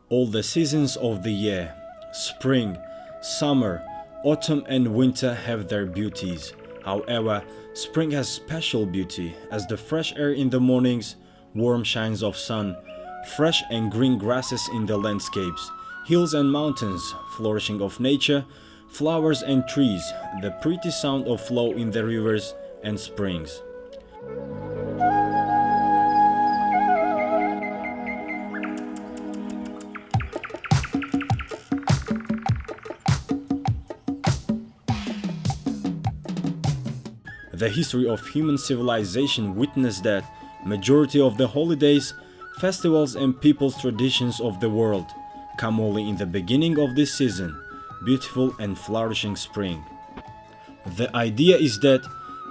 All the seasons of the year, spring, summer, autumn and winter have their beauties. However, spring has special beauty as the fresh air in the mornings, warm shines of sun, fresh and green grasses in the landscapes, hills and mountains, flourishing of nature, flowers and trees, the pretty sound of flow in the rivers and springs. The history of human civilization witnessed that majority of the holidays, festivals and people's traditions of the world come only in the beginning of this season, beautiful and flourishing spring. The idea is that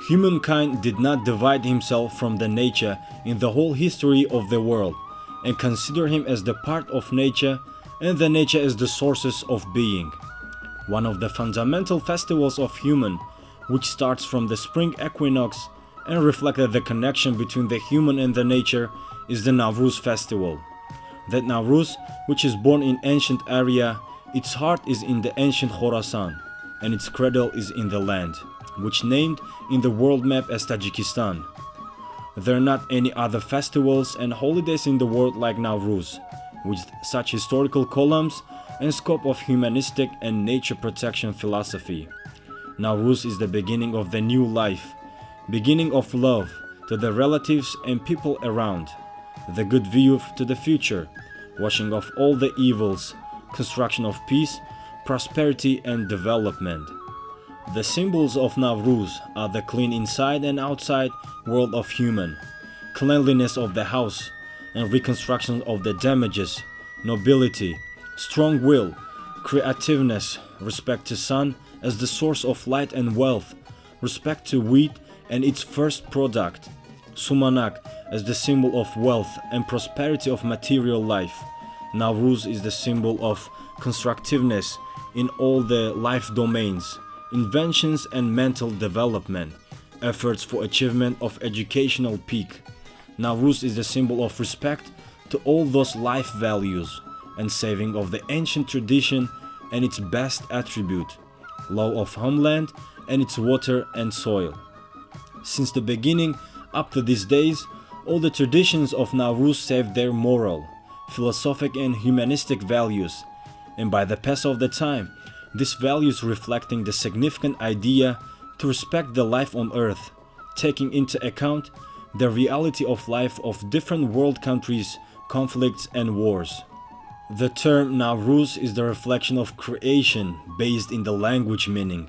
humankind did not divide himself from the nature in the whole history of the world and consider him as the part of nature and the nature as the sources of being. One of the fundamental festivals of human, which starts from the spring equinox and reflected the connection between the human and the nature, is the Navruz festival. That Navruz, which is born in ancient area, its heart is in the ancient Khorasan, and its cradle is in the land, which named in the world map as Tajikistan. There are not any other festivals and holidays in the world like Navruz, with such historical columns and scope of humanistic and nature protection philosophy. Navruz is the beginning of the new life, beginning of love to the relatives and people around, the good view to the future, washing off all the evils, construction of peace, prosperity and development. The symbols of Navruz are the clean inside and outside world of human, cleanliness of the house and reconstruction of the damages, nobility, strong will, creativeness, respect to sun as the source of light and wealth, respect to wheat and its first product, Sumanak as the symbol of wealth and prosperity of material life. Navruz is the symbol of constructiveness in all the life domains, inventions and mental development, efforts for achievement of educational peak. Navruz is the symbol of respect to all those life values and saving of the ancient tradition and its best attribute, love of homeland and its water and soil. Since the beginning up to these days, all the traditions of Navruz saved their moral, philosophic and humanistic values, and by the pass of the time, these values reflecting the significant idea to respect the life on earth, taking into account the reality of life of different world countries, conflicts and wars. The term Navruz is the reflection of creation based in the language meaning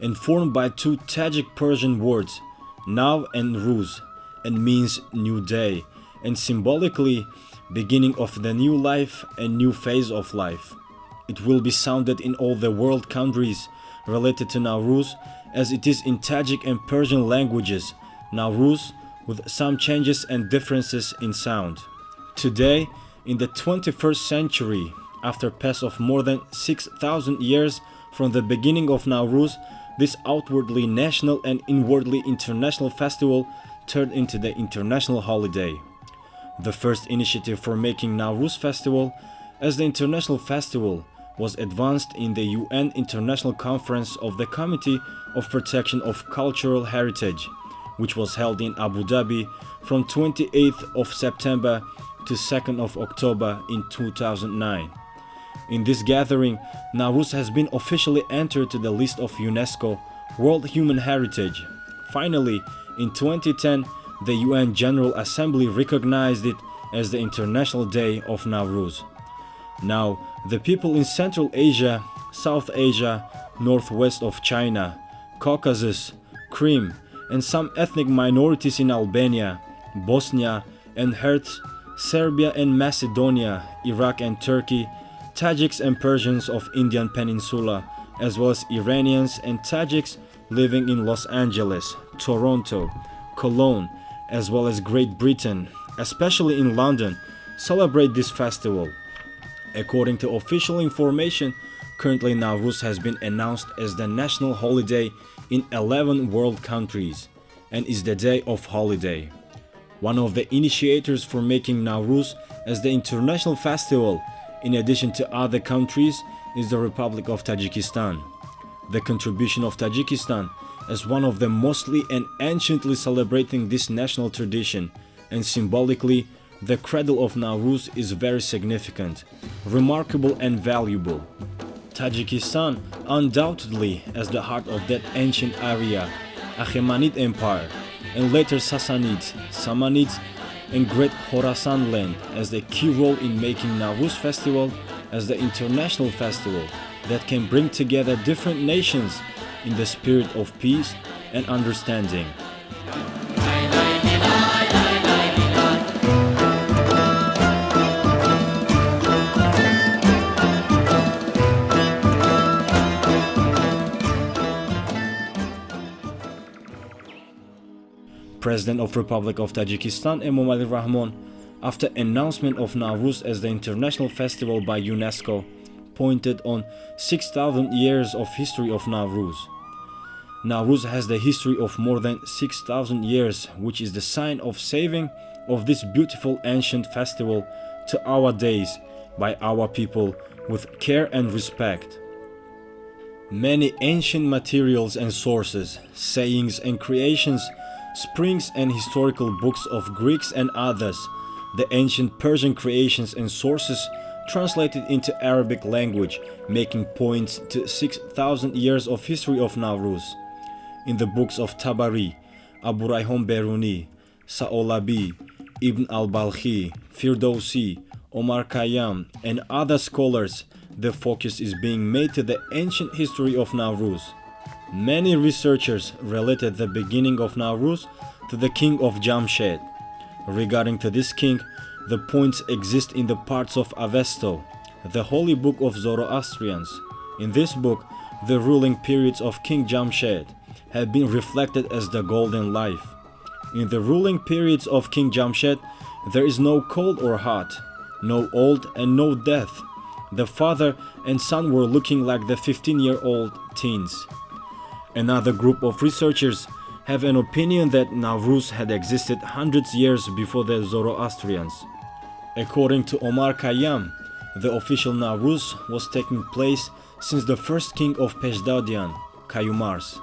and formed by two Tajik Persian words, Nav and Ruz, and means new day and symbolically beginning of the new life and new phase of life. It will be sounded in all the world countries related to Navruz as it is in Tajik and Persian languages, Navruz, with some changes and differences in sound. Today, in the 21st century, after pass of more than 6,000 years from the beginning of Navruz, this outwardly national and inwardly international festival turned into the international holiday. The first initiative for making Navruz festival as the international festival was advanced in the UN International Conference of the Committee of Protection of Cultural Heritage, which was held in Abu Dhabi from 28th of September to 2nd of October in 2009. In this gathering, Navruz has been officially entered to the list of UNESCO World Human Heritage. Finally, in 2010, the UN General Assembly recognized it as the International Day of Navruz. Now, the people in Central Asia, South Asia, northwest of China, Caucasus, Crimea, and some ethnic minorities in Albania, Bosnia and Herzegovina, Serbia and Macedonia, Iraq and Turkey, Tajiks and Persians of Indian Peninsula, as well as Iranians and Tajiks living in Los Angeles, Toronto, Cologne, as well as Great Britain, especially in London, celebrate this festival. According to official information, currently Navruz has been announced as the national holiday in 11 world countries and is the day of holiday. One of the initiators for making Navruz as the international festival in addition to other countries, is the Republic of Tajikistan. The contribution of Tajikistan as one of the mostly and anciently celebrating this national tradition, and symbolically, the cradle of Navruz is very significant, remarkable and valuable. Tajikistan, undoubtedly as the heart of that ancient area, Achaemenid Empire, and later Sassanids, Samanids, and Great Khorasan land, as the key role in making Navruz festival as the international festival that can bring together different nations in the spirit of peace and understanding. President of Republic of Tajikistan Emomali Rahmon, after announcement of Navruz as the international festival by UNESCO, pointed on 6,000 years of history of Navruz. Navruz has the history of more than 6,000 years, which is the sign of saving of this beautiful ancient festival to our days by our people with care and respect. Many ancient materials and sources, sayings and creations, springs and historical books of Greeks and others, the ancient Persian creations and sources translated into Arabic language, making points to 6,000 years of history of Navruz. In the books of Tabari, Abu Rayhon Beruni, Sa'olabi, Ibn al-Balkhi, Firdausi, Omar Khayyam, and other scholars, the focus is being made to the ancient history of Navruz. Many researchers related the beginning of Navruz to the king of Jamshed. Regarding to this king, the points exist in the parts of Avesto, the holy book of Zoroastrians. In this book, the ruling periods of King Jamshed have been reflected as the golden life. In the ruling periods of King Jamshed, there is no cold or hot, no old and no death. The father and son were looking like the 15-year-old teens. Another group of researchers have an opinion that Navruz had existed hundreds of years before the Zoroastrians. According to Omar Khayyam, the official Navruz was taking place since the first king of Peshdadian, Kayumars.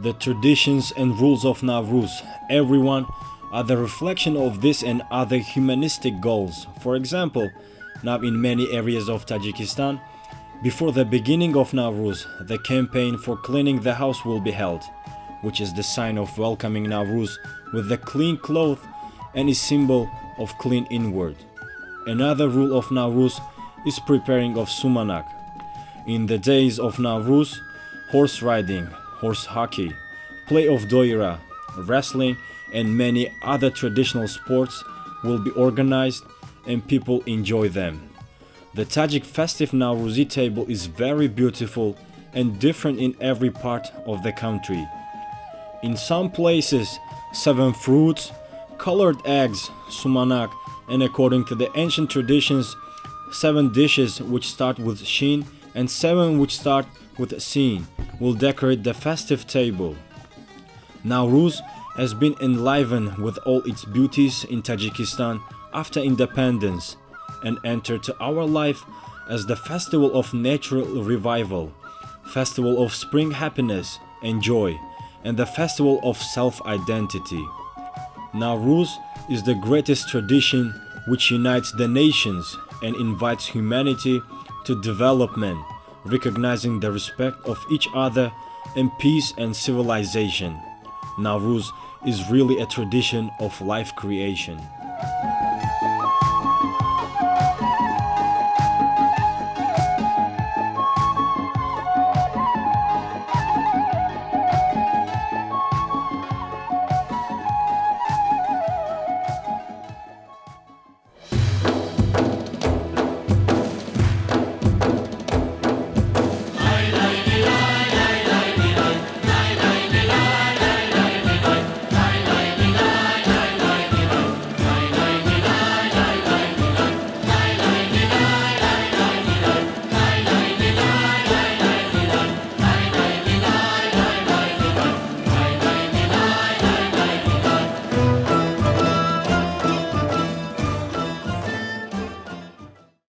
The traditions and rules of Navruz, everyone, are the reflection of this and other humanistic goals. For example, now in many areas of Tajikistan, before the beginning of Navruz, the campaign for cleaning the house will be held, which is the sign of welcoming Navruz with the clean cloth and is symbol of clean inward. Another rule of Navruz is preparing of Sumanak. In the days of Navruz, horse riding, horse hockey, play of doira, wrestling, and many other traditional sports will be organized and people enjoy them. The Tajik festive Navruzi table is very beautiful and different in every part of the country. In some places, 7 fruits, colored eggs, sumanak, and according to the ancient traditions, 7 dishes which start with shin and 7 which start with sin will decorate the festive table. Navruz has been enlivened with all its beauties in Tajikistan after independence and entered to our life as the festival of natural revival, festival of spring happiness and joy, and the festival of self-identity. Navruz is the greatest tradition which unites the nations and invites humanity to development, recognizing the respect of each other and peace and civilization. Navruz is really a tradition of life creation.